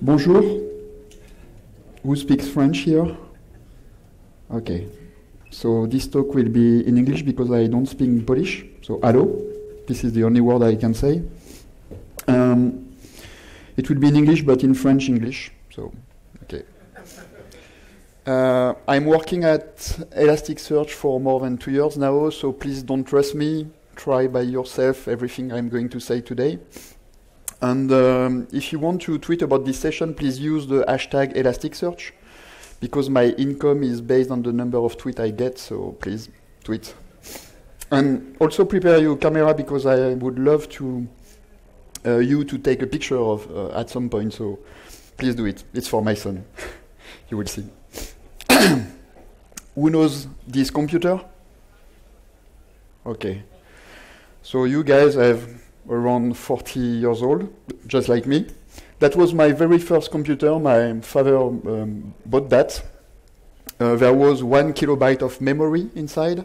Bonjour. Who speaks French here? Okay. So this talk will be in English because I don't speak Polish. So hello. This is the only word I can say. It will be in English, but in French English. So, okay. I'm working at Elasticsearch for more than 2 years now, so please don't trust me. Try by yourself everything I'm going to say today. And if you want to tweet about this session, please use the hashtag Elasticsearch, because my income is based on the number of tweets I get, so please tweet. And also prepare your camera, because I would love to you to take a picture of at some point, so please do it. It's for my son. You will see. Who knows this computer? Okay. So you guys have around 40 years old, just like me. That was my very first computer. My father bought that. There was 1 kilobyte of memory inside.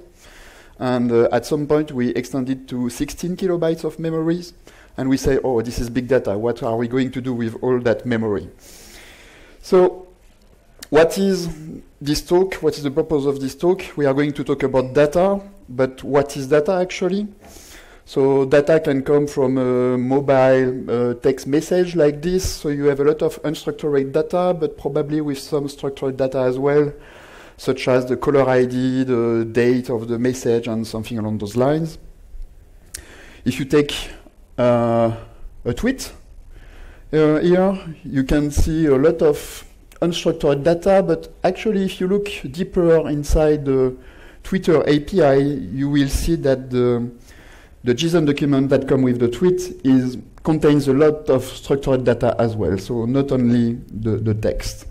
And at some point, we extended to 16 kilobytes of memories. And we say, oh, this is big data. What are we going to do with all that memory? So what is this talk? What is the purpose of this talk? We are going to talk about data. But what is data, actually? So data can come from a mobile text message like this. So you have a lot of unstructured data, but probably with some structured data as well, such as the caller ID, the date of the message, and something along those lines. If you take a tweet, here you can see a lot of unstructured data, but actually if you look deeper inside the Twitter API, you will see that the JSON document that comes with the tweet contains a lot of structured data as well, so not only the text.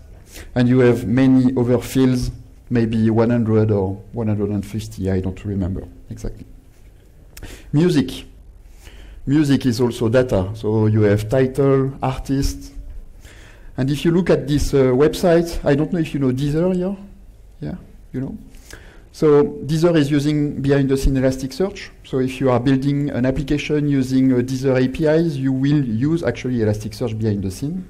And you have many other fields, maybe 100 or 150, I don't remember exactly. Music. Music is also data, so you have title, artist. And if you look at this website, I don't know if you know Deezer here. Yeah, you know. So Deezer is using behind-the-scene Elasticsearch. So if you are building an application using Deezer APIs, you will use actually Elasticsearch behind the scene.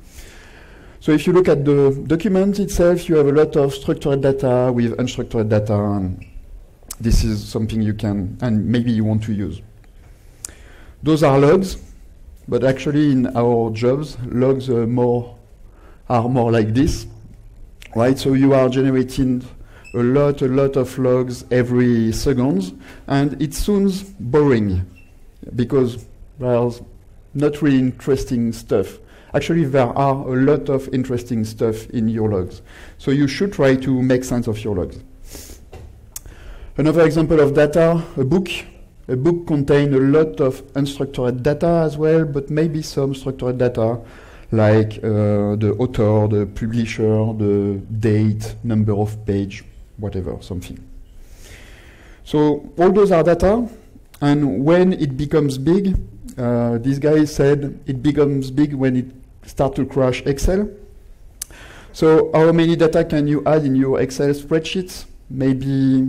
So if you look at the document itself, you have a lot of structured data with unstructured data, and this is something you can, and maybe you want to use. Those are logs, but actually in our jobs, logs are more like this, right? So you are generating a lot of logs every second, and it sounds boring because there's not really interesting stuff. Actually, there are a lot of interesting stuff in your logs. So you should try to make sense of your logs. Another example of data, a book. A book contains a lot of unstructured data as well, but maybe some structured data like the author, the publisher, the date, number of page, whatever, something. So all those are data, and when it becomes big, this guy said it becomes big when it starts to crash Excel. So how many data can you add in your Excel spreadsheets? Maybe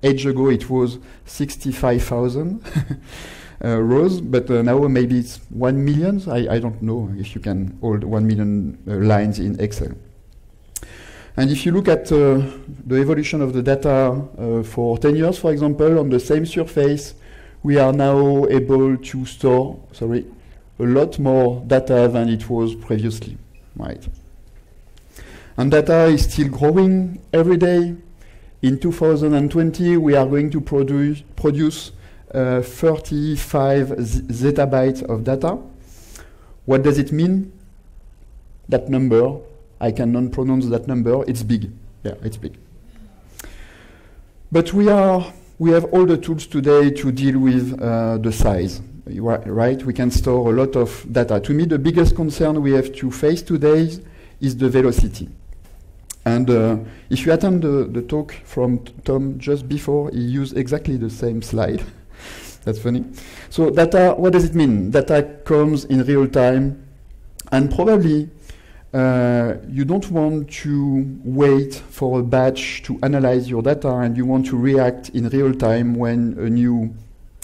age ago it was 65,000 rows, but now maybe it's 1 million. I don't know if you can hold 1 million lines in Excel. And if you look at the evolution of the data for 10 years, for example, on the same surface, we are now able to store, a lot more data than it was previously, right? And data is still growing every day. In 2020, we are going to produce 35 zettabytes of data. What does it mean? That number, I cannot pronounce that number. It's big. Yeah, it's big. But we have all the tools today to deal with the size. Right? We can store a lot of data. To me, the biggest concern we have to face today is the velocity. And if you attend the talk from Tom just before, he used exactly the same slide. That's funny. So data, what does it mean? Data comes in real time, and probably you don't want to wait for a batch to analyze your data, and you want to react in real time when a new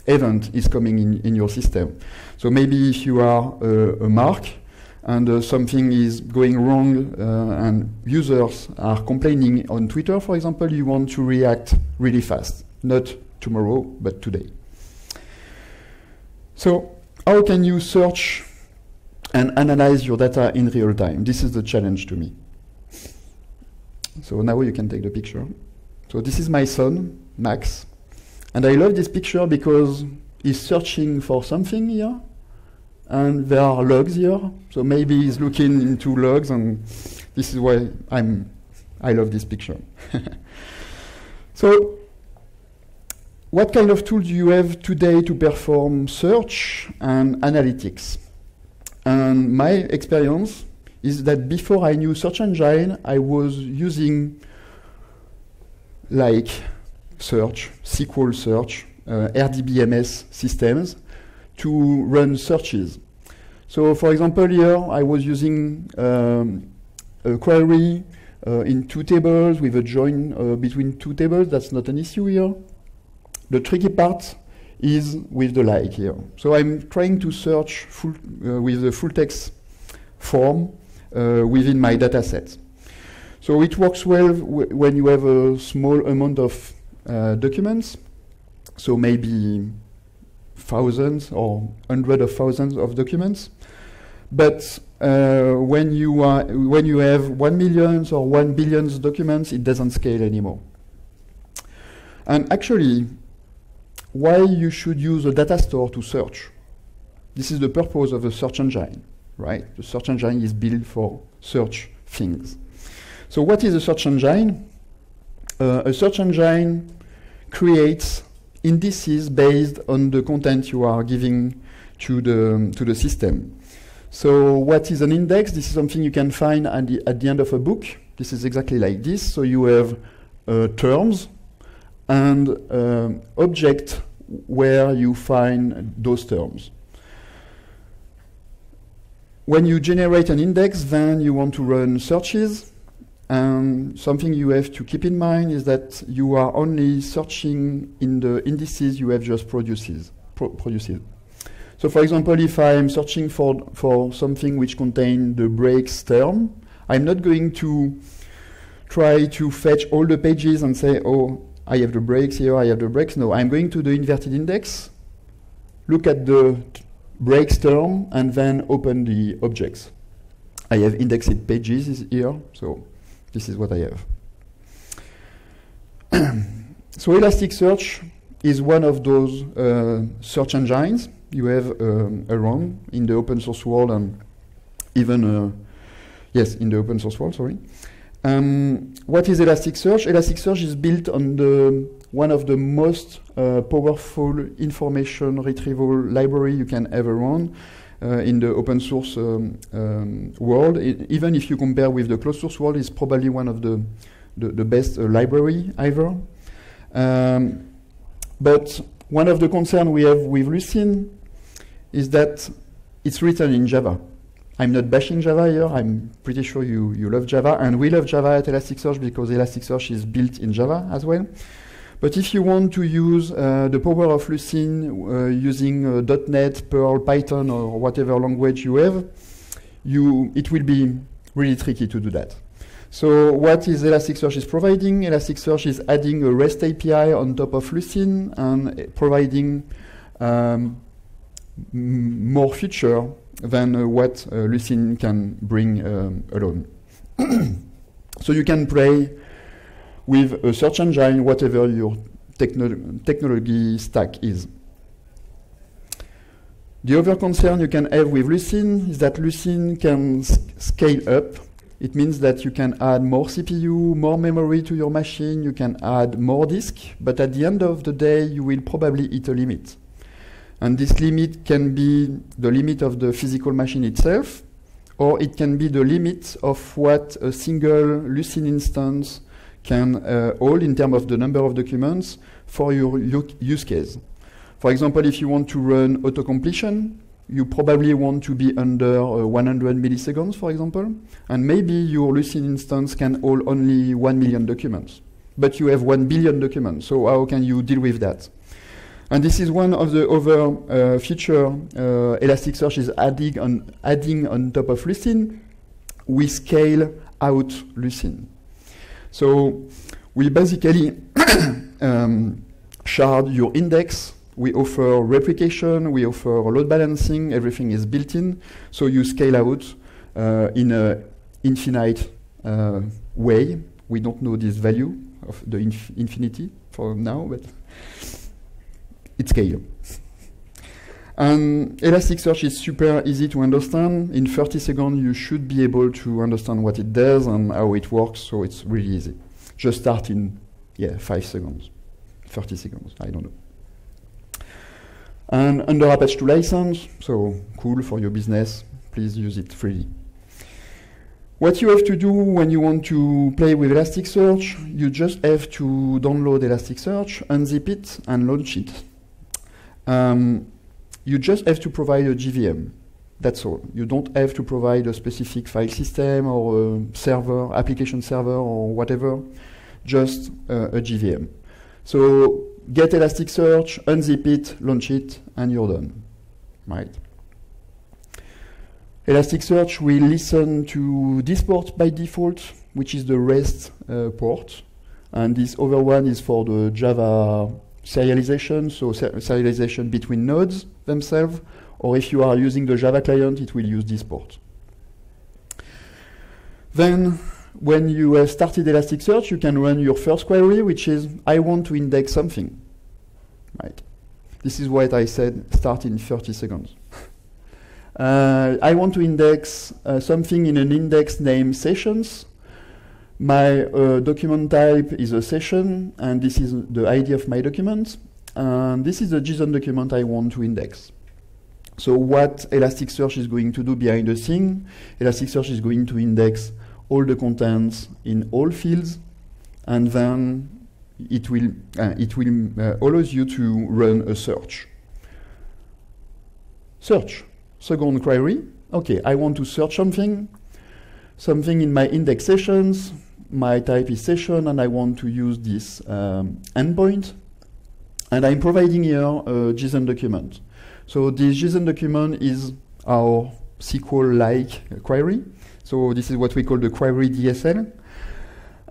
event is coming in your system. So maybe if you are a mark, and something is going wrong and users are complaining on Twitter, for example, you want to react really fast. Not tomorrow, but today. So how can you search and analyze your data in real time? This is the challenge to me. So now you can take the picture. So this is my son, Max. And I love this picture because he's searching for something here. And there are logs here. So maybe he's looking into logs, and this is why I love this picture. So what kind of tools do you have today to perform search and analytics? And my experience is that before I knew search engine, I was using like search, SQL search, RDBMS systems to run searches. So for example, here I was using a query in two tables with a join between two tables. That's not an issue here. The tricky part is with the like here. So I'm trying to search with the full text form within my data set. So it works well when you have a small amount of documents, so maybe thousands or hundreds of thousands of documents. But when you have 1 million or 1 billion documents, it doesn't scale anymore. And actually, why you should use a data store to search? This is the purpose of a search engine, right? The search engine is built for search things. So what is a search engine? A search engine creates indices based on the content you are giving to the system. So what is an index? This is something you can find at the end of a book. This is exactly like this. So you have terms and object where you find those terms. When you generate an index, then you want to run searches. And something you have to keep in mind is that you are only searching in the indices you have just produced. So for example, if I'm searching for something which contains the breaks term, I'm not going to try to fetch all the pages and say, oh, I have the breaks here, I have the breaks. No, I'm going to the inverted index, look at the breaks term, and then open the objects. I have indexed pages here, so this is what I have. So Elasticsearch is one of those search engines you have around in the open source world, and even yes, in the open source world. Sorry. What is Elasticsearch? Elasticsearch is built on one of the most powerful information retrieval library you can ever run in the open source world. Even if you compare with the closed source world, it's probably one of the best library ever. But one of the concerns we have with Lucene is that it's written in Java. I'm not bashing Java here. I'm pretty sure you love Java, and we love Java at Elasticsearch because Elasticsearch is built in Java as well. But if you want to use the power of Lucene using .NET, Perl, Python, or whatever language you have, it will be really tricky to do that. So what is Elasticsearch is providing? Elasticsearch is adding a REST API on top of Lucene and providing more feature than what Lucene can bring alone. So you can play with a search engine, whatever your technology stack is. The other concern you can have with Lucene is that Lucene can scale up. It means that you can add more CPU, more memory to your machine, you can add more disk, but at the end of the day, you will probably hit a limit. And this limit can be the limit of the physical machine itself, or it can be the limit of what a single Lucene instance can hold in terms of the number of documents for your use case. For example, if you want to run auto-completion, you probably want to be under 100 milliseconds, for example, and maybe your Lucene instance can hold only 1 million documents, but you have 1 billion documents, so how can you deal with that? And this is one of the other feature Elasticsearch is adding on top of Lucene. We scale out Lucene. So we basically shard your index. We offer replication. We offer load balancing. Everything is built in. So you scale out in an infinite way. We don't know this value of the infinity for now, but it's scale. And Elasticsearch is super easy to understand. In 30 seconds, you should be able to understand what it does and how it works, so it's really easy. Just start in, 5 seconds, 30 seconds, I don't know. And under Apache 2 license, so cool for your business, please use it freely. What you have to do when you want to play with Elasticsearch, you just have to download Elasticsearch, unzip it, and launch it. You just have to provide a JVM. That's all. You don't have to provide a specific file system or a server, application server or whatever, just a JVM. So get Elasticsearch, unzip it, launch it, and you're done, right? Elasticsearch will listen to this port by default, which is the REST port. And this other one is for the Java serialization, so serialization between nodes themselves, or if you are using the Java client, it will use this port. Then, when you have started Elasticsearch, you can run your first query, which is, I want to index something. Right. This is what I said, start in 30 seconds. I want to index something in an index named sessions. My document type is a session, and this is the ID of my document. And this is the JSON document I want to index. So what Elasticsearch is going to do behind the scene, Elasticsearch is going to index all the contents in all fields, and then it will allows you to run a search. Search. Second query. Okay, I want to search something in my index sessions. My type is session, and I want to use this endpoint. And I'm providing here a JSON document. So this JSON document is our SQL-like query. So this is what we call the query DSL.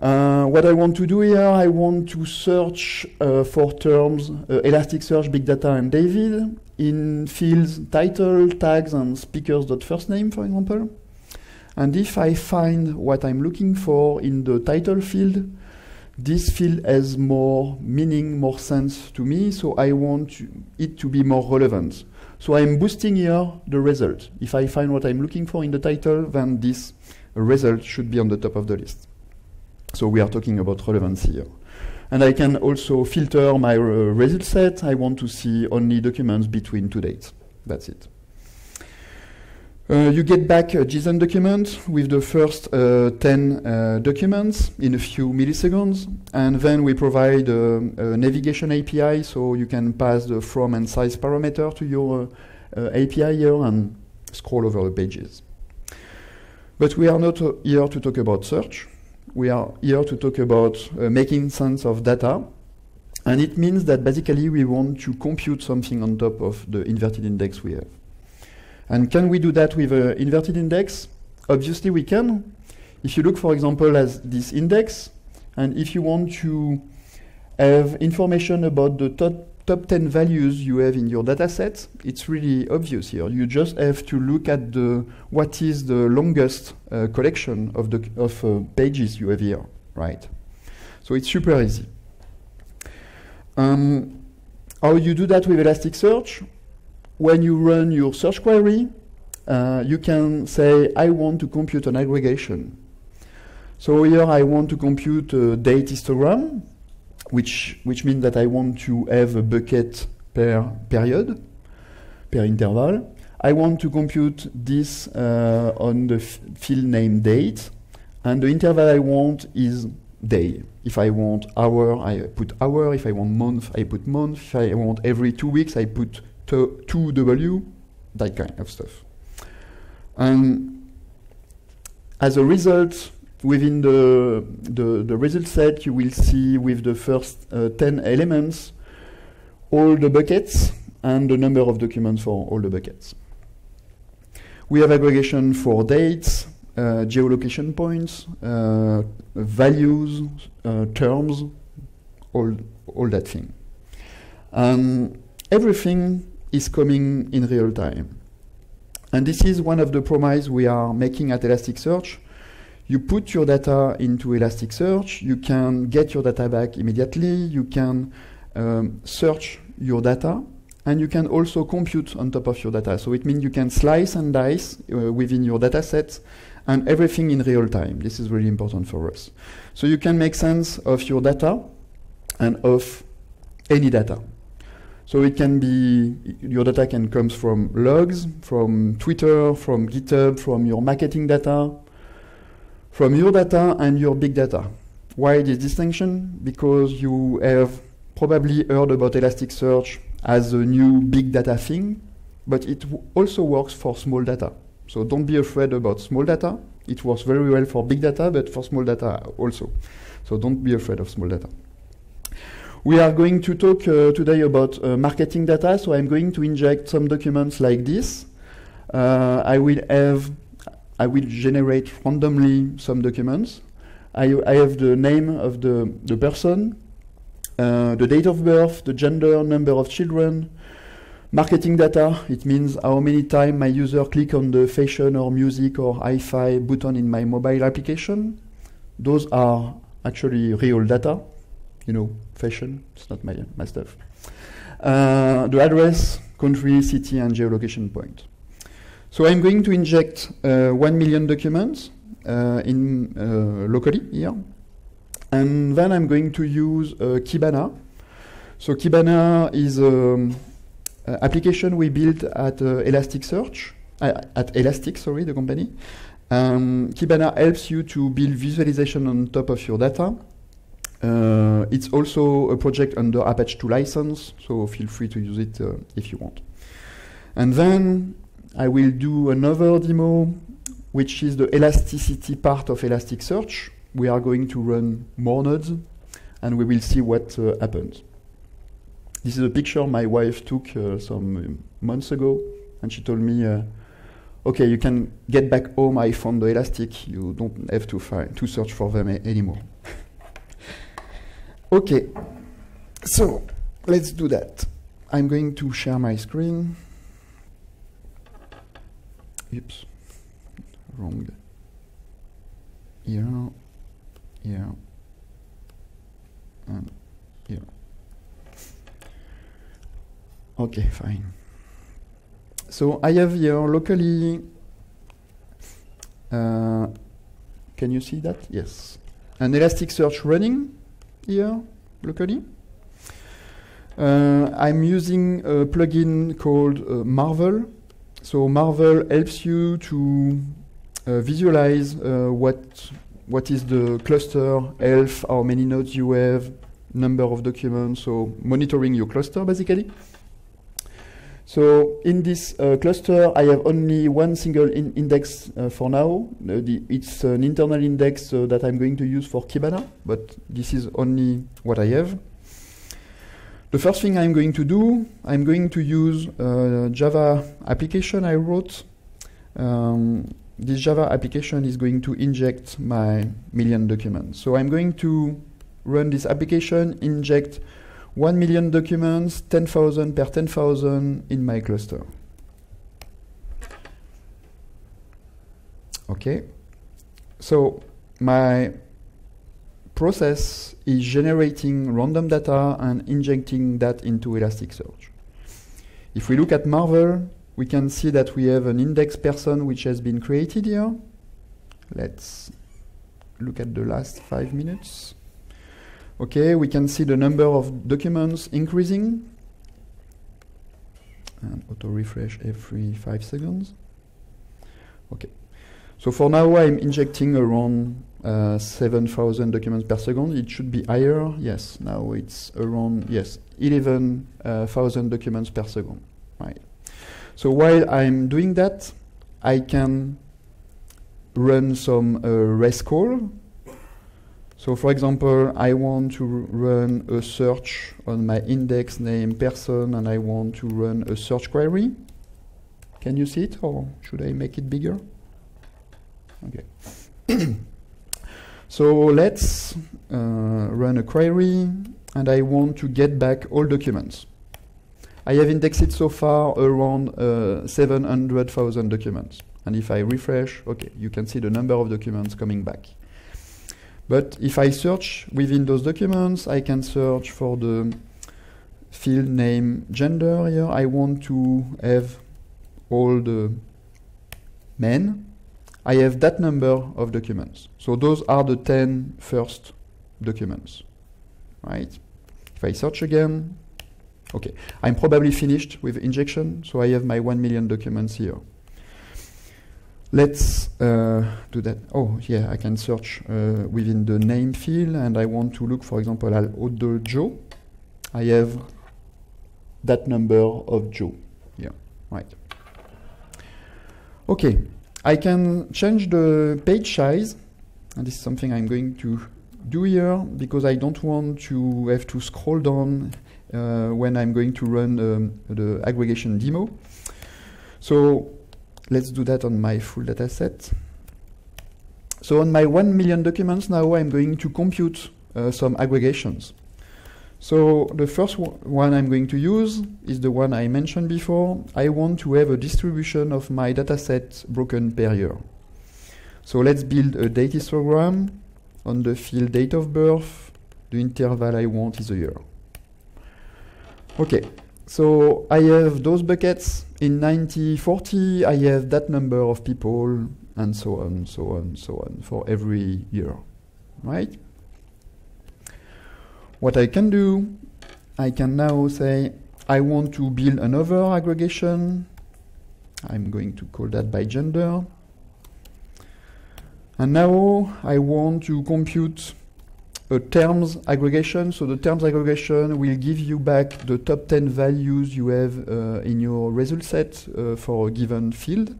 What I want to do here, I want to search for terms Elasticsearch, Big Data, and David in fields title, tags, and speakers.firstname, for example. And if I find what I'm looking for in the title field, this field has more meaning, more sense to me, so I want it to be more relevant. So I'm boosting here the result. If I find what I'm looking for in the title, then this result should be on the top of the list. So we are talking about relevancy here. And I can also filter my result set. I want to see only documents between 2 dates. That's it. You get back a JSON document with the first 10 documents in a few milliseconds, and then we provide a navigation API, so you can pass the from and size parameter to your API here and scroll over the pages. But we are not here to talk about search. We are here to talk about making sense of data, and it means that basically we want to compute something on top of the inverted index we have. And can we do that with an inverted index? Obviously we can. If you look, for example, at this index, and if you want to have information about the top 10 values you have in your data set, it's really obvious here. You just have to look at what is the longest collection of pages you have here, right? So it's super easy. How you do that with Elasticsearch? When you run your search query, you can say, I want to compute an aggregation. So here I want to compute a date histogram, which means that I want to have a bucket per period, per interval. I want to compute this on the field name date, and the interval I want is day. If I want hour, I put hour. If I want month, I put month. If I want every 2 weeks, I put 2W, that kind of stuff. And as a result, within the result set, you will see with the first 10 elements, all the buckets and the number of documents for all the buckets. We have aggregation for dates, geolocation points, values, terms, all that thing. Everything is coming in real time. And this is one of the promises we are making at Elasticsearch. You put your data into Elasticsearch, you can get your data back immediately, you can search your data, and you can also compute on top of your data. So it means you can slice and dice within your data sets and everything in real time. This is really important for us. So you can make sense of your data and of any data. So it can be, your data can come from logs, from Twitter, from GitHub, from your marketing data, from your data and your big data. Why this distinction? Because you have probably heard about Elasticsearch as a new big data thing, but it also works for small data. So don't be afraid about small data. It works very well for big data, but for small data also. So don't be afraid of small data. We are going to talk today about marketing data, so I'm going to inject some documents like this. I will generate randomly some documents. I have the name of the person, the date of birth, the gender, number of children. Marketing data, it means how many times my user click on the fashion or music or hi-fi button in my mobile application. Those are actually real data. You know, fashion, it's not my stuff. The address, country, city, and geolocation point. So I'm going to inject 1 million documents locally here. And then I'm going to use Kibana. So Kibana is an application we built at Elasticsearch, at Elastic, sorry, the company. Kibana helps you to build visualization on top of your data. It's also a project under Apache 2 license, so feel free to use it if you want. And then I will do another demo, which is the elasticity part of Elasticsearch. We are going to run more nodes, and we will see what happens. This is a picture my wife took some months ago, and she told me, okay, you can get back home, I found the Elastic, you don't have to search for them anymore. Okay, so let's do that. I'm going to share my screen. Oops, wrong. Here, here, and here. Okay, fine. So I have here locally, can you see that? Yes. An Elasticsearch running here locally. I'm using a plugin called Marvel. So Marvel helps you to visualize what is the cluster health, how many nodes you have, number of documents, so monitoring your cluster basically. So in this cluster, I have only one single index for now. It's an internal index that I'm going to use for Kibana, but this is only what I have. The first thing I'm going to do, I'm going to use a Java application I wrote. This Java application is going to inject my million documents. So I'm going to run this application, inject 1 million documents, 10,000 per 10,000 in my cluster. Okay, so my process is generating random data and injecting that into Elasticsearch. If we look at Marvel, we can see that we have an index person which has been created here. Let's look at the last 5 minutes. Okay, we can see the number of documents increasing. And auto refresh every 5 seconds. Okay, so for now I'm injecting around 7,000 documents per second. It should be higher. Yes, now it's around, yes, 11,000 documents per second. Right. So while I'm doing that, I can run some REST call. So So for example, I want to run a search on my index name person, and I want to run a search query. Can you see it, or should I make it bigger? Okay. So let's run a query, and I want to get back all documents. I have indexed so far around 700,000 documents. And if I refresh, okay, you can see the number of documents coming back. But if I search within those documents, I can search for the field name gender here. I want to have all the men. I have that number of documents. So those are the 10 first documents, right? If I search again, okay, I'm probably finished with injection, so I have my 1 million documents here. Let's do that. Oh, yeah, I can search within the name field, and I want to look, for example, at Odo Joe. I have that number of Joe here, right? Okay, I can change the page size, and this is something I'm going to do here because I don't want to have to scroll down when I'm going to run the aggregation demo. So let's do that on my full data set. So on my 1 million documents now, I'm going to compute some aggregations. So the first one I'm going to use is the one I mentioned before. I want to have a distribution of my dataset broken per year. So let's build a date histogram. On the field date of birth, the interval I want is a year. Okay, so I have those buckets. In 1940, I have that number of people, and so on, so on, so on, for every year, right? What I can do, I can now say, I want to build another aggregation. I'm going to call that by gender. And now I want to compute a terms aggregation. So the terms aggregation will give you back the top 10 values you have in your result set for a given field.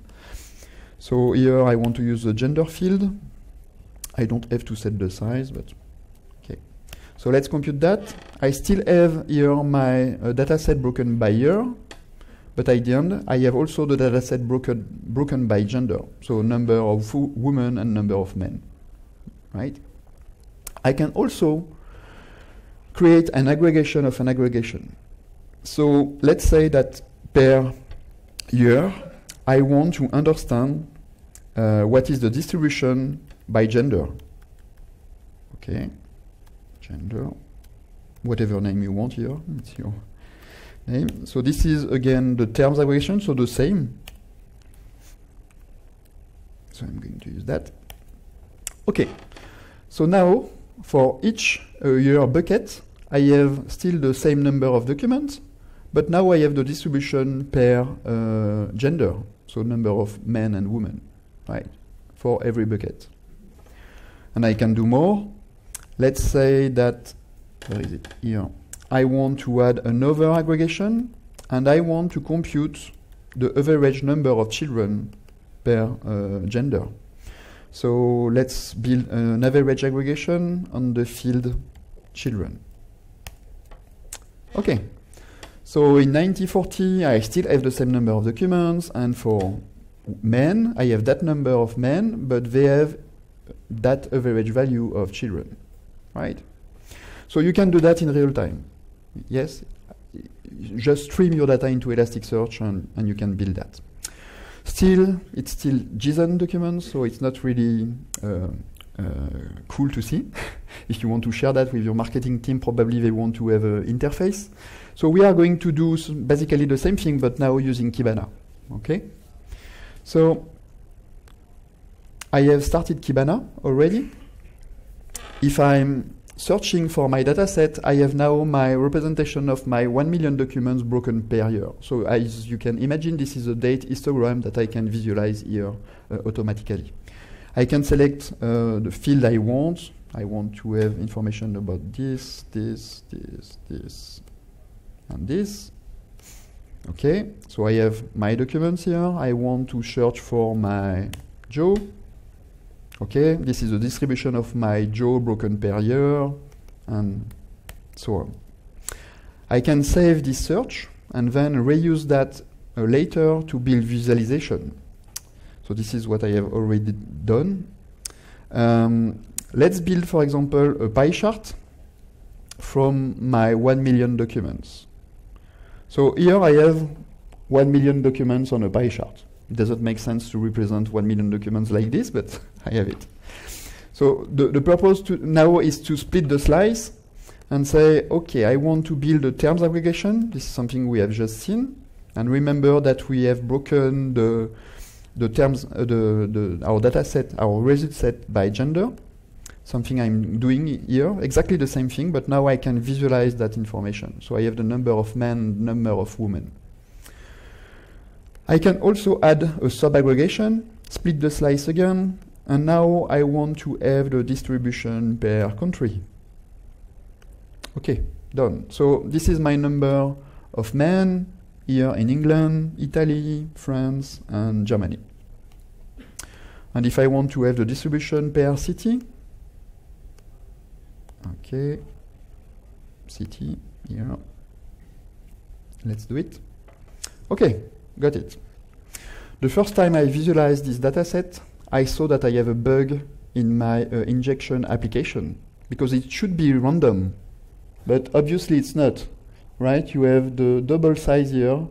So here I want to use the gender field. I don't have to set the size, but okay. So let's compute that. I still have here my data set broken by year, but at the end I have also the data set broken by gender. So number of women and number of men, right? I can also create an aggregation of an aggregation. So let's say that per year, I want to understand what is the distribution by gender. Okay, gender, whatever name you want here, it's your name. So this is again the terms aggregation, so the same. So I'm going to use that. Okay, so now for each year bucket, I have still the same number of documents, but now I have the distribution per gender, so number of men and women, right, for every bucket. And I can do more. Let's say that, where is it? Here. I want to add another aggregation, and I want to compute the average number of children per gender. So let's build an average aggregation on the field children. Okay, so in 1940 I still have the same number of documents, and for men I have that number of men, but they have that average value of children, right? So you can do that in real time. Yes, just stream your data into Elasticsearch and you can build that. Still, it's still JSON documents, so it's not really cool to see. If you want to share that with your marketing team, probably they want to have an interface. So we are going to do basically the same thing, but now using Kibana. Okay. So I have started Kibana already. If I'm searching for my dataset, I have now my representation of my 1 million documents broken per year. So as you can imagine, this is a date histogram that I can visualize here automatically. I can select the field I want. I want to have information about this, this, this, this, and this. Okay, so I have my documents here. I want to search for my Joe. Okay, this is the distribution of my jaw broken per year, and so on. I can save this search and then reuse that later to build visualization. So this is what I have already done. Let's build, for example, a pie chart from my 1 million documents. So here I have 1 million documents on a pie chart. It doesn't make sense to represent 1 million documents like this, but I have it. So the purpose now is to split the slice and say, okay, I want to build a terms aggregation. This is something we have just seen. And remember that we have broken the terms, our data set, our result set by gender. Something I'm doing here, exactly the same thing, but now I can visualize that information. So I have the number of men, number of women. I can also add a sub-aggregation, split the slice again, and now I want to have the distribution per country. Okay, done. So this is my number of men here in England, Italy, France, and Germany. And if I want to have the distribution per city, okay, city here, let's do it. Okay, got it. The first time I visualized this dataset, I saw that I have a bug in my injection application because it should be random, but obviously it's not, right? You have the double size here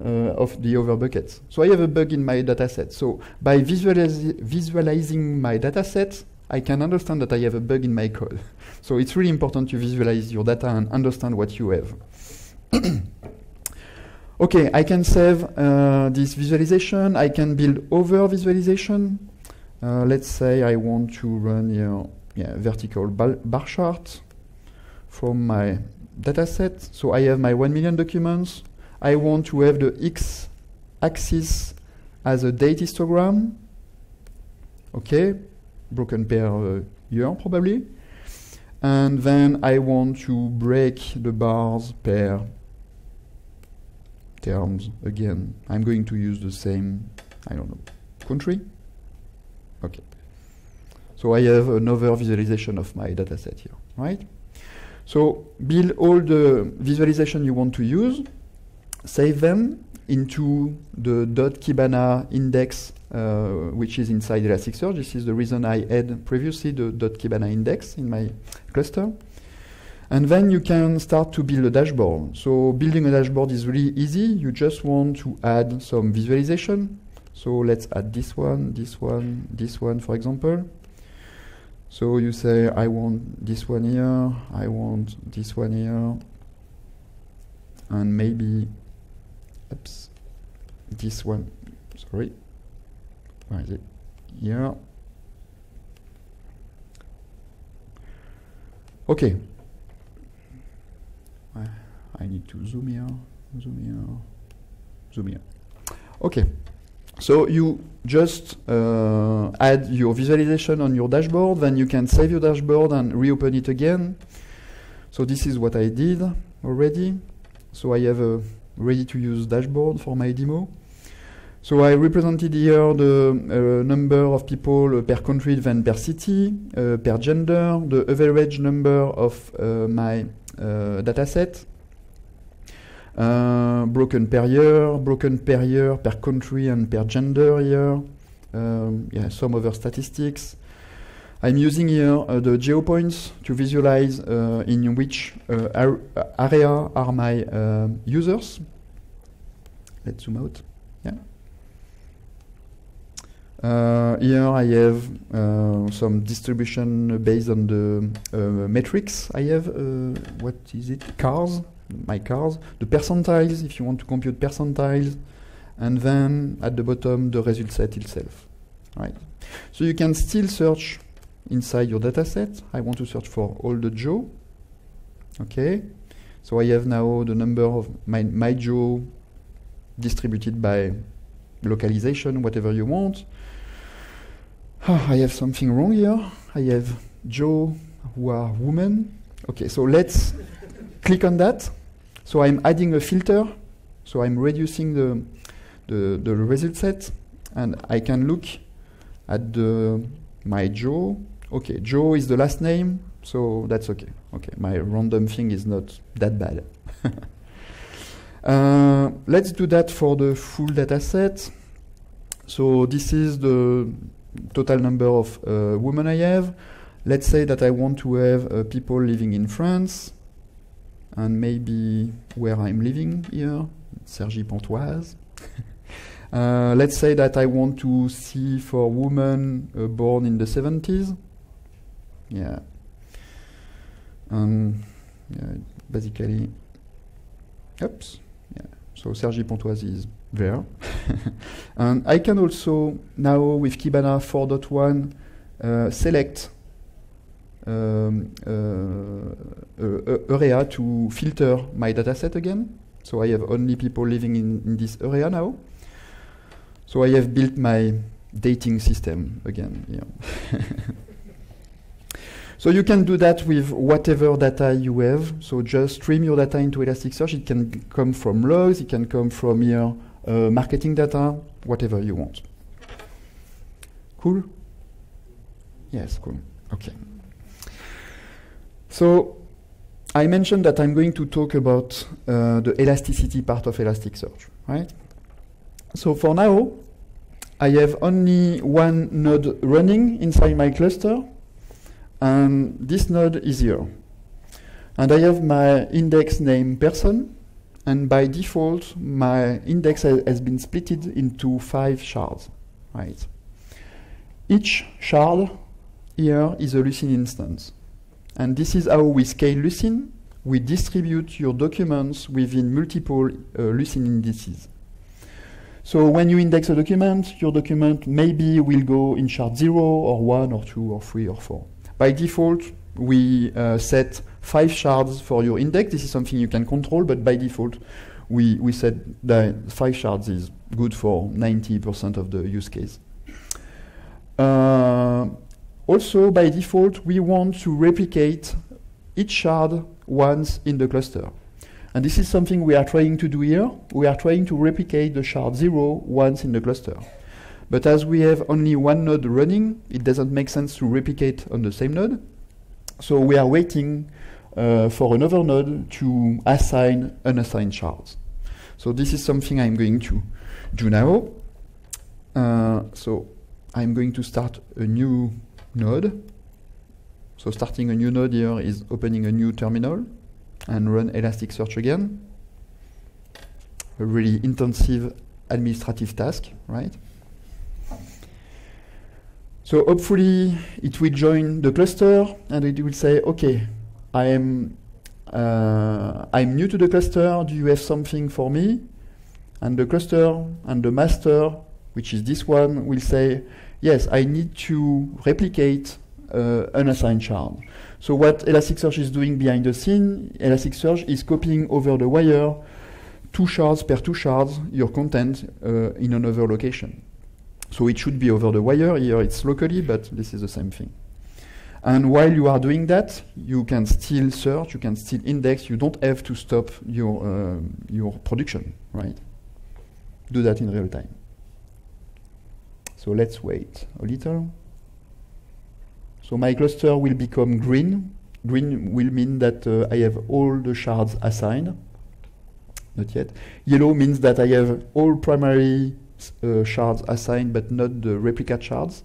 of the other buckets. So I have a bug in my dataset. So by visualizing my dataset, I can understand that I have a bug in my code. So it's really important to visualize your data and understand what you have. Okay, I can save this visualization. I can build other visualization. Let's say I want to run here, vertical bar chart from my dataset. So I have my 1 million documents. I want to have the x-axis as a date histogram. Okay, broken per year probably. And then I want to break the bars per terms again. I'm going to use the same, I don't know, country. Okay. So I have another visualization of my dataset here, right? So build all the visualization you want to use, save them into the .kibana index, which is inside Elasticsearch. This is the reason I had previously the .kibana index in my cluster. And then you can start to build a dashboard. So building a dashboard is really easy. You just want to add some visualization. So let's add this one, this one, this one, for example. So you say, I want this one here, I want this one here, and maybe, oops, this one, sorry, where is it? Here. Okay. I need to zoom here, zoom here, zoom here. Okay. So you just add your visualization on your dashboard, then you can save your dashboard and reopen it again. So this is what I did already. So I have a ready-to-use dashboard for my demo. So I represented here the number of people per country, then per city, per gender, the average number of my dataset. Broken per year, per country, and per gender here. Yeah, some other statistics. I'm using here the geopoints to visualize in which area are my users. Let's zoom out. Yeah. Here I have some distribution based on the metrics. I have, what is it, cars, my cars, the percentiles, if you want to compute percentiles, and then at the bottom, the result set itself. Right. So you can still search inside your data set. I want to search for all the Joe. Okay. So I have now the number of my Joe distributed by localization, whatever you want. I have something wrong here. I have Joe who are women. Okay, so let's click on that. So I'm adding a filter. So I'm reducing the result set, and I can look at the my Joe. Okay, Joe is the last name, so that's okay. Okay, my random thing is not that bad. Let's do that for the full data set. So this is the total number of women I have. Let's say that I want to have people living in France, and maybe where I'm living here, Cergy-Pontoise. Let's say that I want to see for women born in the 70s. Yeah. Basically, oops. Yeah. So Cergy-Pontoise is there. And I can also now with Kibana 4.1 select area to filter my dataset again. So I have only people living in this area now. So I have built my dating system again here. So you can do that with whatever data you have. So just stream your data into Elasticsearch. It can come from logs, it can come from your marketing data, whatever you want. Cool? Yes, cool. Okay. So I mentioned that I'm going to talk about the elasticity part of Elasticsearch, right? So for now, I have only one node running inside my cluster, and this node is here. And I have my index name person, and by default, my index has been split into 5 shards, right? Each shard here is a Lucene instance. And this is how we scale Lucene. We distribute your documents within multiple Lucene indices. So when you index a document, your document maybe will go in shard 0 or 1 or 2 or 3 or 4. By default, we set 5 shards for your index. This is something you can control, but by default, we said that 5 shards is good for 90% of the use case. Also, by default, we want to replicate each shard once in the cluster. And this is something we are trying to do here. We are trying to replicate the shard 0 once in the cluster. But as we have only one node running, it doesn't make sense to replicate on the same node. So we are waiting for another node to assign unassigned shards. So this is something I'm going to do now. So I'm going to start a new node. So starting a new node here is opening a new terminal and run Elasticsearch again. A really intensive administrative task, right? So hopefully it will join the cluster and it will say, okay, I'm new to the cluster, do you have something for me? And the cluster and the master, which is this one, will say, yes, I need to replicate unassigned shard. So what Elasticsearch is doing behind the scene, Elasticsearch is copying over the wire 2 shards per 2 shards your content in another location. So it should be over the wire. Here it's locally, but this is the same thing. And while you are doing that, you can still search, you can still index. You don't have to stop your production, right? Do that in real time. So let's wait a little. So my cluster will become green. Green will mean that I have all the shards assigned. Not yet. Yellow means that I have all primary shards assigned, but not the replicate shards.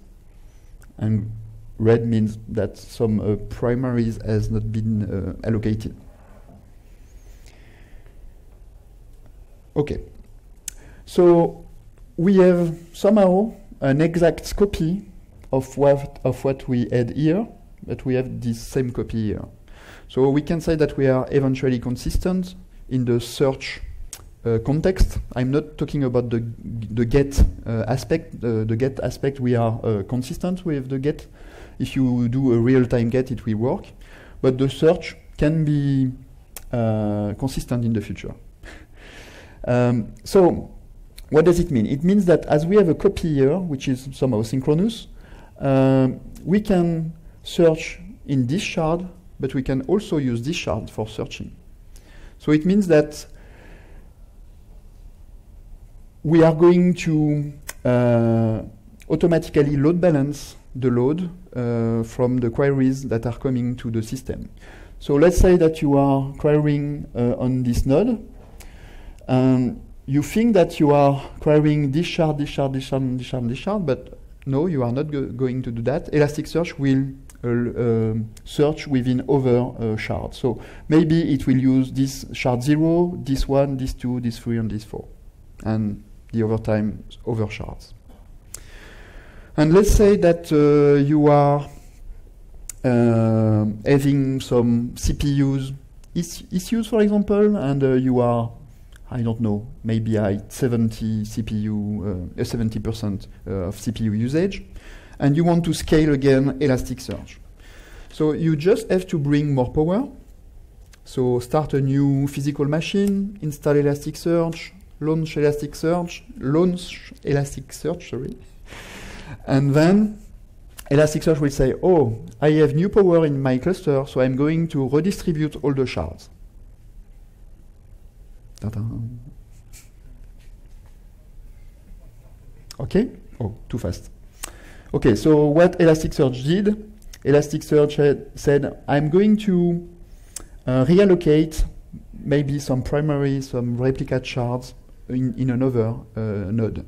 And red means that some primaries has not been allocated. Okay. So we have somehow an exact copy of what we had here, but we have this same copy here. So we can say that we are eventually consistent in the search context. I'm not talking about the get aspect. The get aspect, we are consistent with the get. If you do a real-time get, it will work. But the search can be consistent in the future. So what does it mean? It means that as we have a copy here, which is somehow synchronous, we can search in this shard, but we can also use this shard for searching. So it means that we are going to automatically load balance the load from the queries that are coming to the system. So let's say that you are querying on this node, and you think that you are querying this shard, this shard, this shard, this shard, this shard, but no, you are not going to do that. Elasticsearch will search within other shards. So maybe it will use this shard 0, this 1, this 2, this 3, and this 4, and the other time other shards. And let's say that you are having some CPUs issues, for example, and you are, I don't know, maybe at 70% of CPU usage, and you want to scale again Elasticsearch. So you just have to bring more power. So start a new physical machine, install Elasticsearch, launch Elasticsearch, sorry. And then Elasticsearch will say, oh, I have new power in my cluster, so I'm going to redistribute all the shards. Ta-da. Okay? Oh, too fast. Okay, so what Elasticsearch did, Elasticsearch said, I'm going to reallocate maybe some primary, some replicate shards in another node.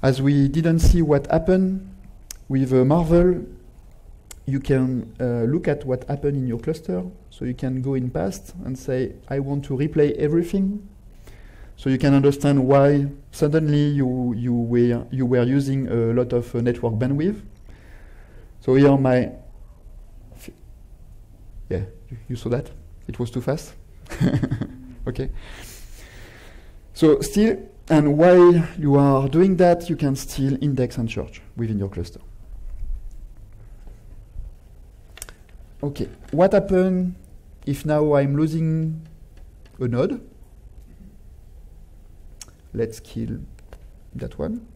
As we didn't see what happened with Marvel, you can look at what happened in your cluster. So you can go in past and say, I want to replay everything. So you can understand why suddenly you were using a lot of network bandwidth. So here yeah, you saw that? It was too fast? Okay. So still, and while you are doing that, you can still index and search within your cluster. Okay, what happens if now I'm losing a node? Let's kill that one.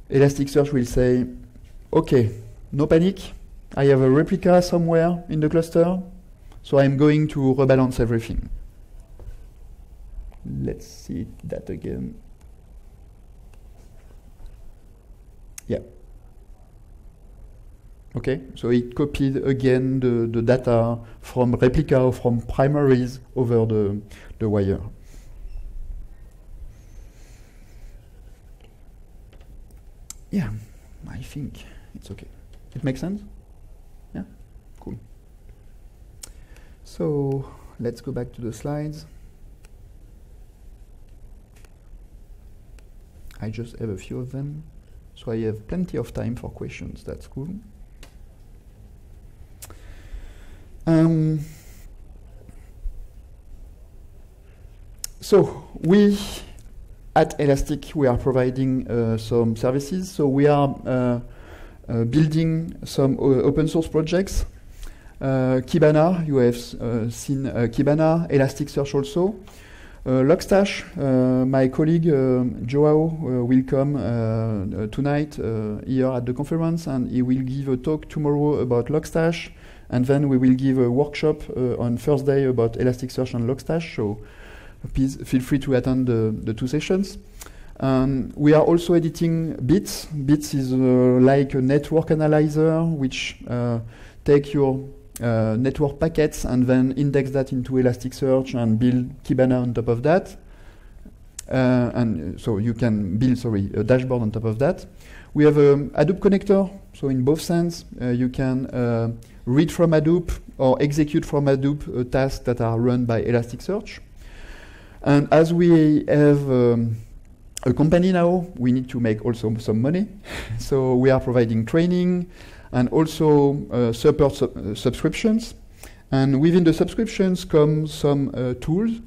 Elasticsearch will say, okay, no panic. I have a replica somewhere in the cluster, so I'm going to rebalance everything. Let's see that again. Yeah. Okay, so it copied again the data from replica or from primaries over the wire. Yeah, I think it's okay. It makes sense? Yeah, cool. So let's go back to the slides. I just have a few of them, so I have plenty of time for questions. That's cool. So we at Elastic, we are providing some services. So we are building some open source projects. Kibana, you have seen Kibana, Elasticsearch also. Logstash, my colleague Joao will come tonight here at the conference, and he will give a talk tomorrow about Logstash, and then we will give a workshop on Thursday about Elasticsearch and Logstash, so please feel free to attend the two sessions. We are also editing Bits. Bits is like a network analyzer which take your network packets and then index that into Elasticsearch and build Kibana on top of that. And so you can build, a dashboard on top of that. We have a Hadoop connector, so in both sense, you can read from Hadoop or execute from Hadoop tasks that are run by Elasticsearch. And as we have a company now, we need to make also some money. So we are providing training and also support subscriptions. And within the subscriptions come some tools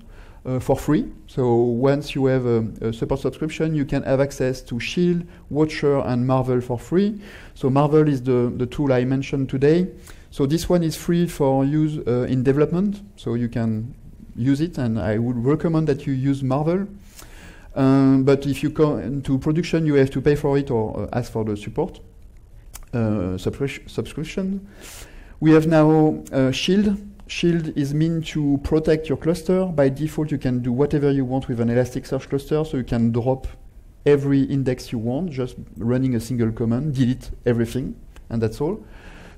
for free. So once you have a support subscription, you can have access to Shield, Watcher, and Marvel for free. So Marvel is the tool I mentioned today. So this one is free for use in development, so you can use it, and I would recommend that you use Marvel. But if you come into production, you have to pay for it or ask for the support subscription. We have now Shield. Shield is meant to protect your cluster. By default, you can do whatever you want with an Elasticsearch cluster, so you can drop every index you want, just running a single command, delete everything, and that's all.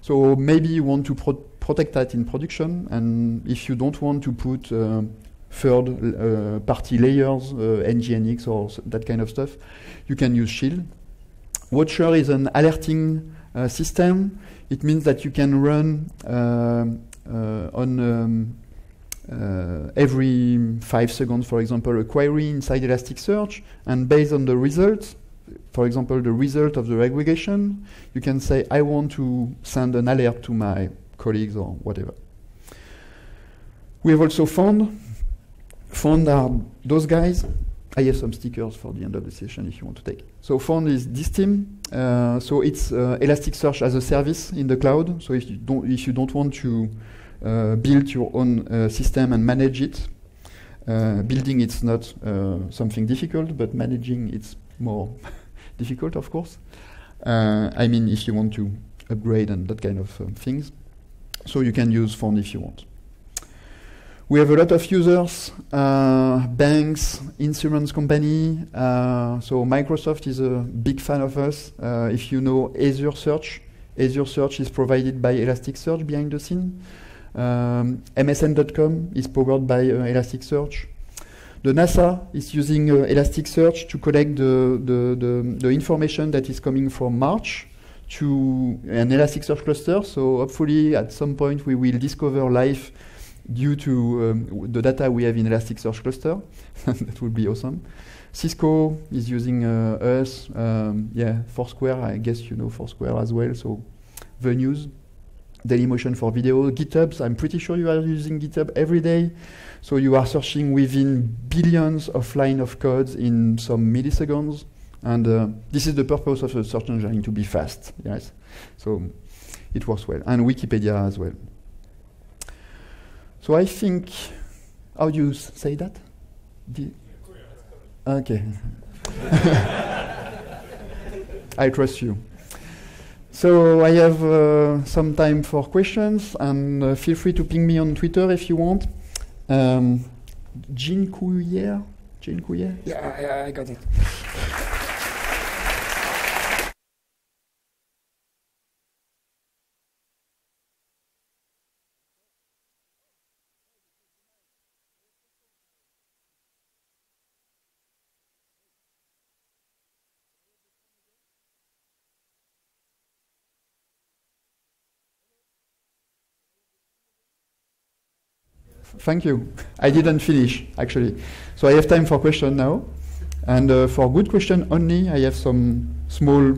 So maybe you want to protect that in production, and if you don't want to put third-party layers, NGINX or that kind of stuff, you can use Shield. Watcher is an alerting system. It means that you can run on every 5 seconds, for example, a query inside Elasticsearch, and based on the results, for example, the result of the aggregation, you can say, I want to send an alert to my colleagues or whatever. We have also Fond. Fond are those guys. I have some stickers for the end of the session if you want to take. So Fond is this team. So it's Elasticsearch as a service in the cloud. So if you don't want to build your own system and manage it, building it's not something difficult, but managing it's more difficult, of course. I mean, if you want to upgrade and that kind of things. So you can use Fond if you want. We have a lot of users, banks, insurance company. So Microsoft is a big fan of us. If you know Azure Search is provided by Elasticsearch behind the scene. MSN.com is powered by Elasticsearch. The NASA is using Elasticsearch to collect the information that is coming from March to an Elasticsearch cluster. So hopefully at some point we will discover life due to the data we have in Elasticsearch cluster. That would be awesome. Cisco is using us. Foursquare, I guess you know Foursquare as well. So Venues, Dailymotion for video. GitHub, I'm pretty sure you are using GitHub every day. So you are searching within billions of lines of codes in some milliseconds. And this is the purpose of the search engine, to be fast. Yes, so it works well. And Wikipedia as well. So I think, how do you say that? Okay. I trust you. So I have some time for questions, and feel free to ping me on Twitter if you want. Jean Couillère? Jean Couillère? Yeah, I got it. Thank you. I didn't finish, actually. So I have time for questions now. And for good question only, I have some small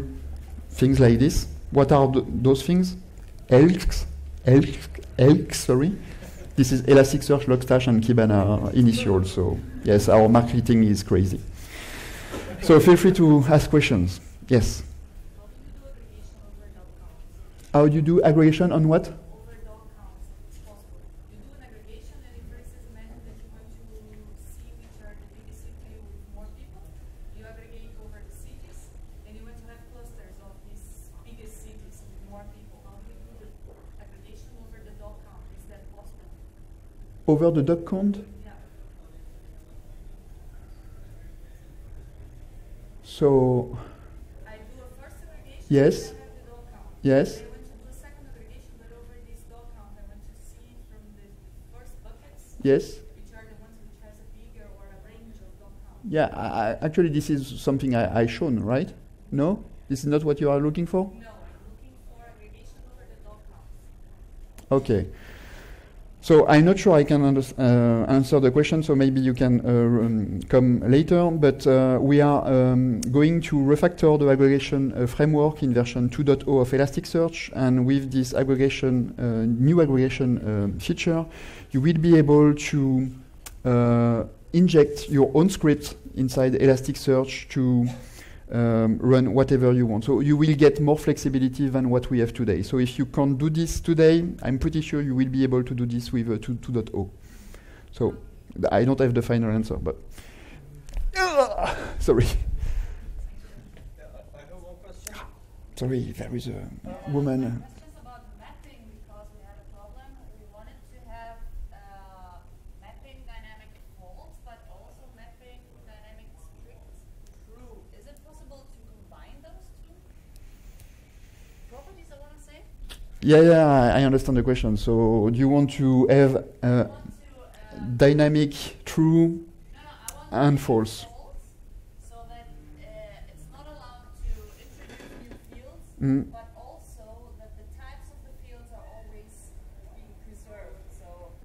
things like this. What are those things? Elks, sorry. This is Elasticsearch, Logstash, and Kibana initial. So yes, our marketing is crazy. So feel free to ask questions. Yes? How do you do aggregation on what? Over the dog count? Yeah. So I do a first aggregation. Yes. And I have the dog count. Yes. I want to do a second aggregation, but over this dog count, I want to see from the first buckets. Yes. Which are the ones which has a bigger or a range of dog count. Yeah. Actually, this is something I shown, right? No, this is not what you are looking for. No, I'm looking for aggregation over the dog count. Okay. So I'm not sure I can answer the question, so maybe you can come later. But we are going to refactor the aggregation framework in version 2.0 of Elasticsearch. And with this aggregation, new aggregation feature, you will be able to inject your own script inside Elasticsearch to run whatever you want. So you will get more flexibility than what we have today. So if you can't do this today, I'm pretty sure you will be able to do this with 2.0. So I don't have the final answer, but sorry. I have one question. Sorry, there is a woman. Questions about mapping, because we had a problem. We wanted to have mapping dynamic defaults, but also mapping dynamic strict true. Is Yeah, I understand the question. So do you want to have I want to, dynamic true no, I want and to false? so that it's not allowed to introduce new fields, Mm. but also that the types of the fields are always being preserved. So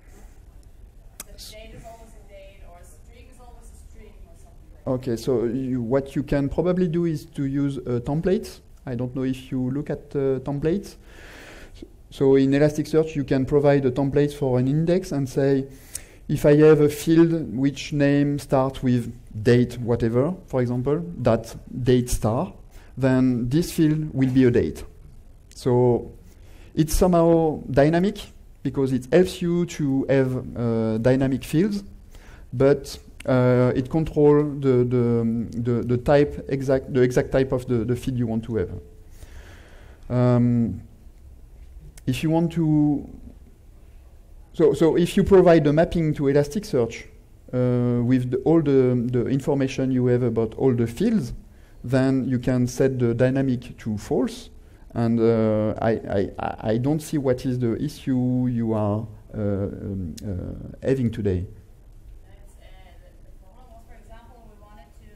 the date is always a date, or a string is always a string, or something like that. Okay, so what you can probably do is to use templates. I don't know if you look at templates. So in Elasticsearch, you can provide a template for an index and say, if I have a field which name starts with date whatever, for example, that date star, then this field will be a date. So it's somehow dynamic because it helps you to have dynamic fields, but it controls the type the exact type of the field you want to have. If you want to, so if you provide the mapping to Elasticsearch with all the information you have about all the fields, then you can set the dynamic to false. And I don't see what is the issue you are having today. And the problem was, for example, we wanted to.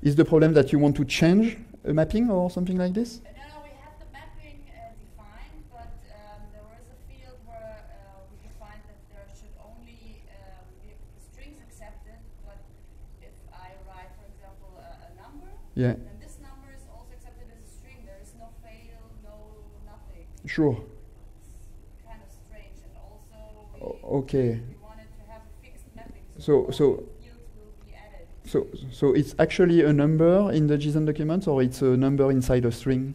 Is the problem that you want to change a mapping or something like this? No, we had the mapping defined, but there was a field where we defined that there should only be strings accepted. But if I write, for example, a number, Yeah, then this number is also accepted as a string. There is no fail, no nothing. sure. It's kind of strange, and also Okay. we wanted to have a fixed mapping. So- all so- the fields will be added. So it's actually a number in the JSON document, or it's a number inside a string?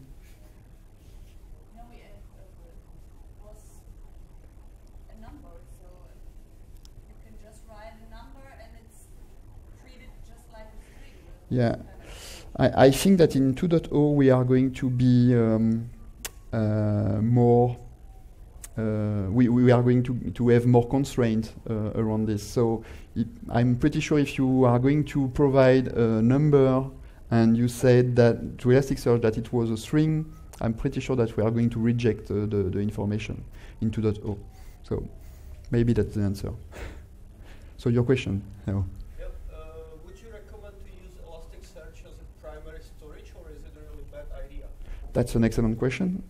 No, was a number, so you can just write a number and it's treated just like a string. Yeah. I think that in 2.0 we are going to be more. We are going to have more constraint around this. So I'm pretty sure if you are going to provide a number and you said that to Elasticsearch that it was a string, I'm pretty sure that we are going to reject the information in 2.0. So maybe that's the answer. So your question? No. Yep. Would you recommend to use Elasticsearch as a primary storage, or is it a really bad idea? That's an excellent question.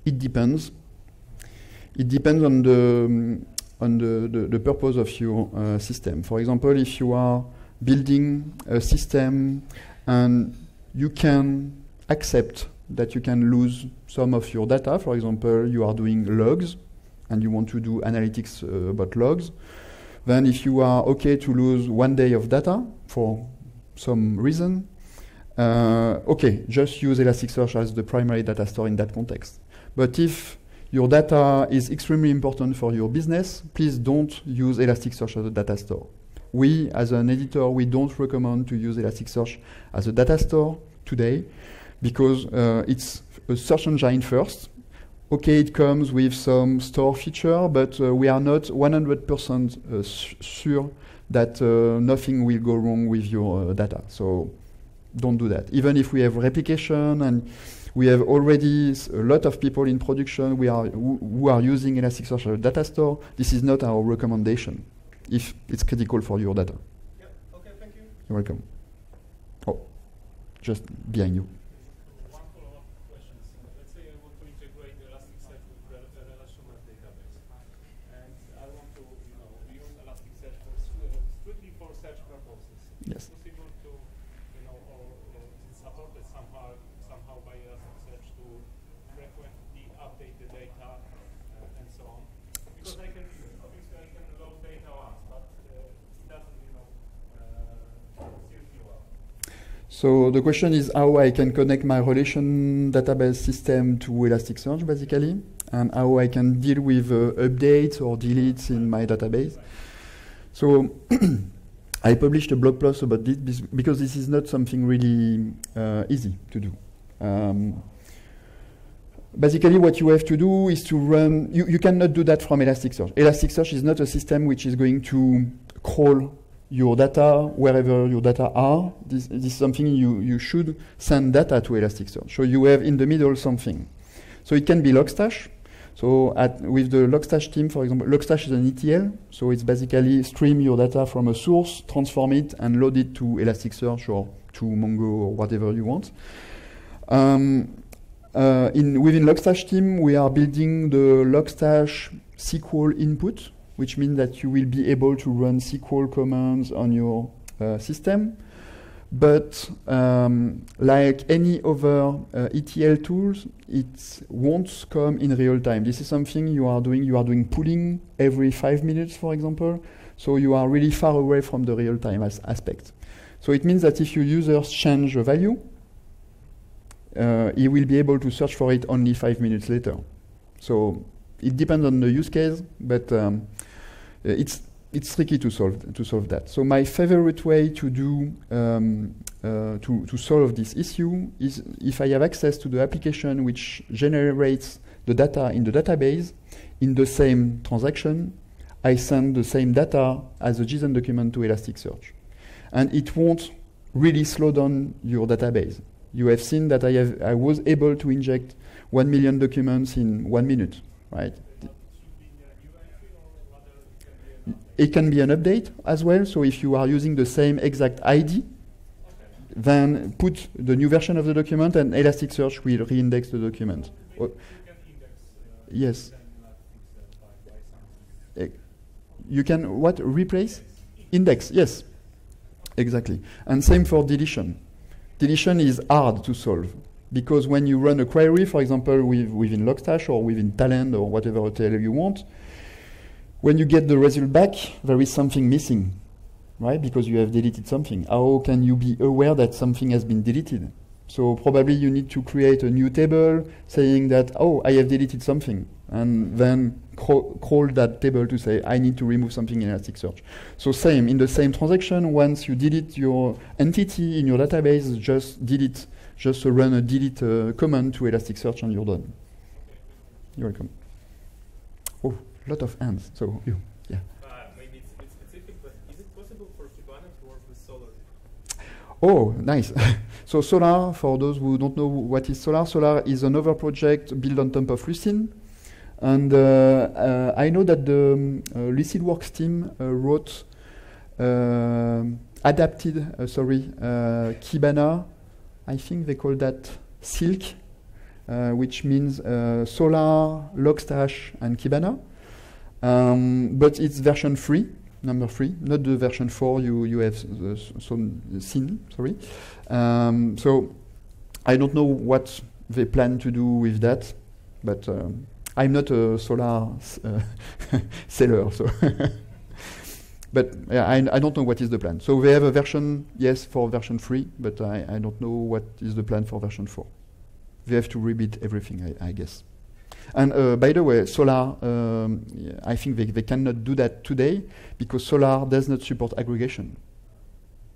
It depends. It depends on the purpose of your system. For example, if you are building a system and you can accept that you can lose some of your data, for example, you are doing logs and you want to do analytics about logs, then if you are okay to lose 1 day of data for some reason, okay, just use Elasticsearch as the primary data store in that context. But if your data is extremely important for your business, please don't use Elasticsearch as a data store. We, as an editor, we don't recommend to use Elasticsearch as a data store today because it's a search engine first. Okay, it comes with some store feature, but we are not 100% sure that nothing will go wrong with your data. So don't do that. Even if we have replication and we have already a lot of people in production who are using Elasticsearch as a data store, this is not our recommendation if it's critical for your data. Yeah. Okay. Thank you. You're welcome. Oh, just behind you. One follow-up question. Let's say I want to integrate Elasticsearch with a relational database, and I want to, use Elasticsearch strictly for search purposes. Yes. Is it possible to, or is it supported somehow by Elasticsearch to frequently update the data and so on? Because obviously I can load data once, but it doesn't, serve me well. So the question is how I can connect my relation database system to Elasticsearch, basically, and how I can deal with updates or deletes in my database. So I published a blog post about this because this is not something really easy to do. Basically, what you have to do is to run. You cannot do that from Elasticsearch. Elasticsearch is not a system which is going to crawl your data wherever your data are. This is something you should send data to Elasticsearch. So you have in the middle something. So it can be Logstash. So with the Logstash team, for example, Logstash is an ETL. So it's basically stream your data from a source, transform it, and load it to Elasticsearch or to Mongo or whatever you want. Within Logstash team, we are building the Logstash SQL input, which means that you will be able to run SQL commands on your system. But like any other ETL tools, it won't come in real time. This is something you are doing. You are doing pooling every 5 minutes, for example. So you are really far away from the real time aspect. So it means that if your users change a value, he will be able to search for it only 5 minutes later. So it depends on the use case, but it's tricky to solve that. So my favorite way to do to solve this issue is if I have access to the application which generates the data in the database in the same transaction, I send the same data as a JSON document to Elasticsearch, and it won't really slow down your database. You have seen that I was able to inject 1 million documents in 1 minute, right? It can be an update as well. So if you are using the same exact ID, then put the new version of the document and Elasticsearch will reindex the document. Yes. You can what? Replace? Index, yes. Exactly. And same for deletion. Deletion is hard to solve because when you run a query, for example, within Logstash or within Talend or whatever ETL you want, when you get the result back, there is something missing, right? Because you have deleted something. How can you be aware that something has been deleted? So probably you need to create a new table saying that, oh, I have deleted something, and then crawl that table to say, I need to remove something in Elasticsearch. So same, in the same transaction, once you delete your entity in your database, just run a delete command to Elasticsearch and you're done. You're welcome. Oh. Lot of hands. So yeah. Maybe it's a bit specific, but is it possible for Kibana to work with Solr? Oh, nice. So Solr, for those who don't know what is Solr, Solr is another project built on top of Lucene. And I know that the Lucidworks team wrote, Kibana. I think they call that Silk, which means Solr, Logstash, and Kibana. But it's version 3, number 3, not the version 4 you have seen, sorry. So I don't know what they plan to do with that, but I'm not a Solr seller, so. But yeah, I don't know what is the plan. So they have a version, yes, for version 3, but I don't know what is the plan for version 4. They have to rebuild everything, I guess. And by the way, Solr, I think they cannot do that today because Solr does not support aggregation.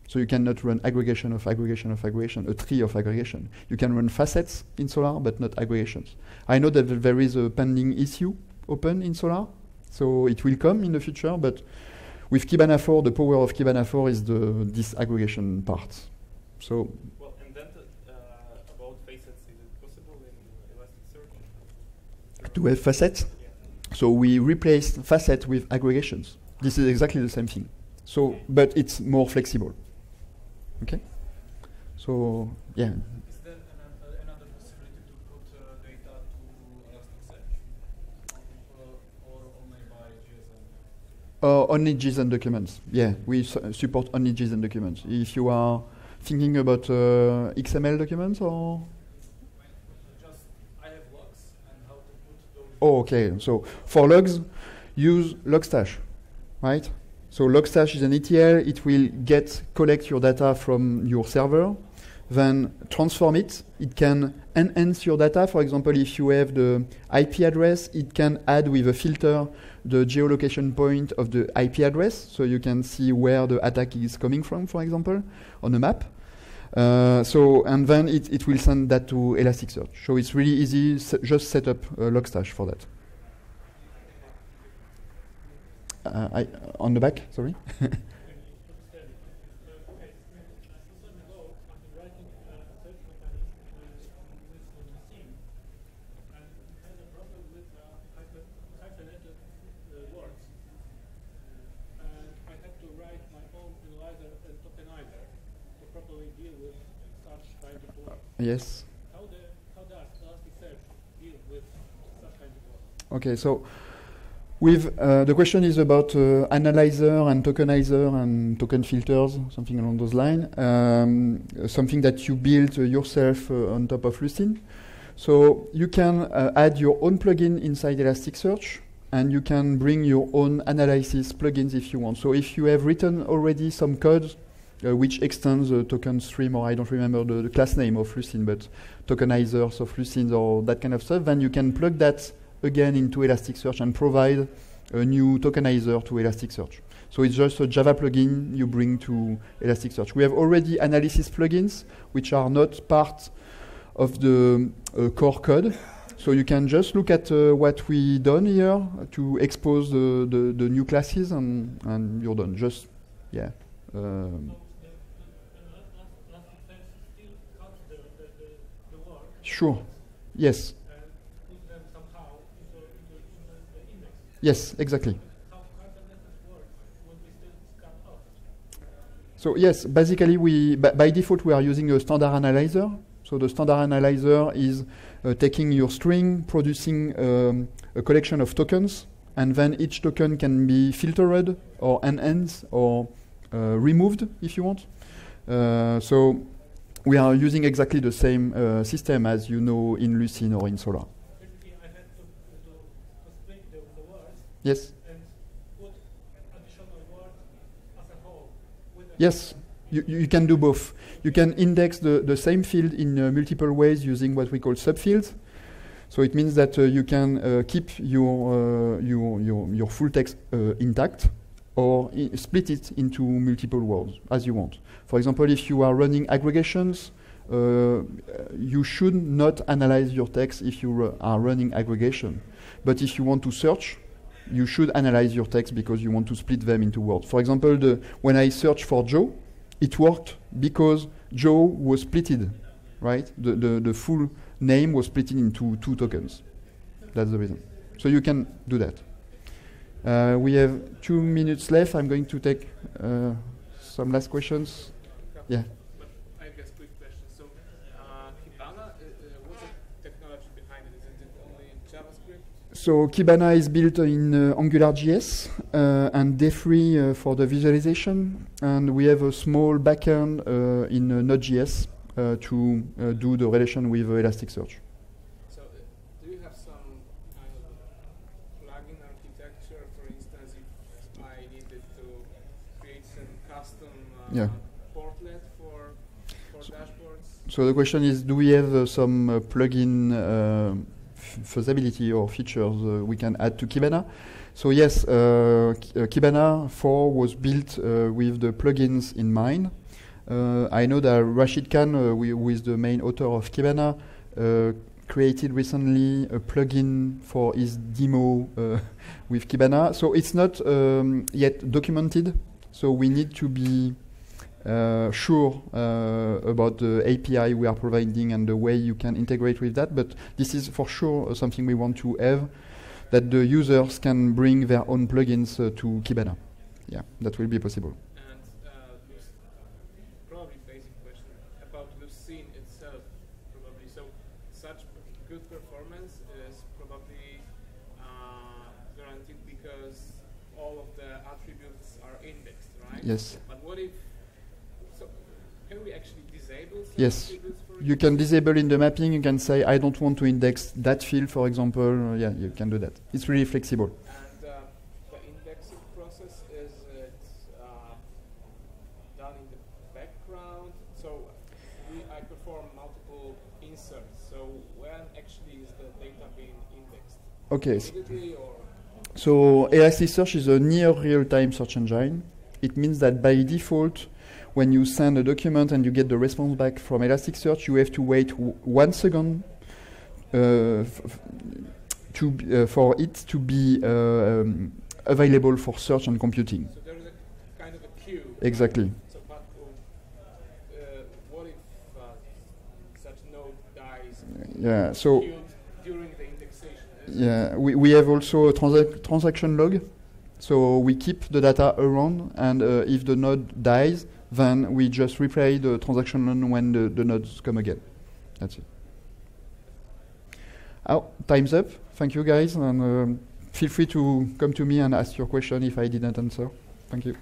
So you cannot run aggregation of aggregation of aggregation, a tree of aggregation. You can run facets in Solr, but not aggregations. I know that there is a pending issue open in Solr, so it will come in the future, but with Kibana 4, the power of Kibana 4 is this aggregation part. So. Well, and then about facets, is it possible in Elasticsearch? To have facets? Yeah. So we replaced facet with aggregations. This is exactly the same thing. So, but it's more flexible. Okay? So, yeah. Is there another possibility to put data to Elasticsearch? Or only by JSON? Only JSON documents. Yeah, we support only JSON documents. If you are thinking about XML documents or? Just, I have logs and how to put those. Oh, okay. So for logs, use Logstash, right? So Logstash is an ETL. It will collect your data from your server, then transform it. It can enhance your data. For example, if you have the IP address, it can add with a filter the geolocation point of the IP address, so you can see where the attack is coming from, for example, on a map. And then it will send that to Elasticsearch. So it's really easy. Just set up Logstash for that. On the back, sorry. Yes. How the Elasticsearch deal with such kind of work? Okay, so with the question is about analyzer and tokenizer and token filters, something along those lines. Something that you build yourself on top of Lucene. So you can add your own plugin inside Elasticsearch, and you can bring your own analysis plugins if you want. So if you have written already some code which extends the token stream, or I don't remember the class name of Lucene, but tokenizers of Lucene or that kind of stuff, then you can plug that again into Elasticsearch and provide a new tokenizer to Elasticsearch. So it's just a Java plugin you bring to Elasticsearch. We have already analysis plugins which are not part of the core code. So you can just look at what we done here to expose the new classes, and you're done. Just, yeah. So Elasticsearch still cuts the work. Sure. Yes. And put them somehow into the index. Yes, exactly. How the message works when we still scan off. So yes, basically by default we are using a standard analyzer. So the standard analyzer is taking your string, producing a collection of tokens, and then each token can be filtered or enhanced or removed if you want. So we are using exactly the same system as you know in Lucene or in Solr. Basically, I had to split the words Yes. and put additional words as a whole. With a Yes. You can do both. You can index the same field in multiple ways using what we call subfields. So it means that you can keep your full text intact, or split it into multiple words as you want. For example, if you are running aggregations, you should not analyze your text if you are running aggregation. But if you want to search, you should analyze your text because you want to split them into words. For example, when I search for Joe, it worked because Joe was splitted, right? The full name was split into 2 tokens. That's the reason. So you can do that. We have 2 minutes left. I'm going to take some last questions. Yeah. But I guess quick question. So Kibana, what's the technology behind it? Is it only JavaScript? So Kibana is built in AngularJS and D3 for the visualization, and we have a small backend in Node.js to do the relation with Elasticsearch. So do you have some kind of plugin architecture? For instance, if I needed to create some custom Yeah. portlet for dashboards? So the question is, do we have some plugin feasibility or features we can add to Kibana? So yes, Kibana 4 was built with the plugins in mind. I know that Rashid Khan, who is the main author of Kibana, created recently a plugin for his demo with Kibana. So it's not yet documented, so we need to be sure about the API we are providing and the way you can integrate with that, but this is for sure something we want to have, that the users can bring their own plugins to Kibana. Yeah, that will be possible. And probably basic question about Lucene itself, probably. So such good performance is probably guaranteed because all of the attributes are indexed, right? Yes. But what if, so can we actually disable some Yes. attributes for You can disable in the mapping, you can say, I don't want to index that field, for example. Yeah, you can do that. It's really flexible. And the indexing process, is it done in the background? So I perform multiple inserts. So when actually is the data being indexed? Okay. Immediately or? So Elasticsearch is a near real-time search engine. It means that by default, when you send a document and you get the response back from Elasticsearch, you have to wait 1 second for it to be available for search and computing. So there is a kind of a queue. Exactly. So, but what if such node dies Yeah. So queued during the indexation? yeah, we have also a transaction log. So we keep the data around, and if the node dies, then we just replay the transaction run when the nodes come again. That's it. Oh, time's up. Thank you, guys, and feel free to come to me and ask your question if I didn't answer. Thank you.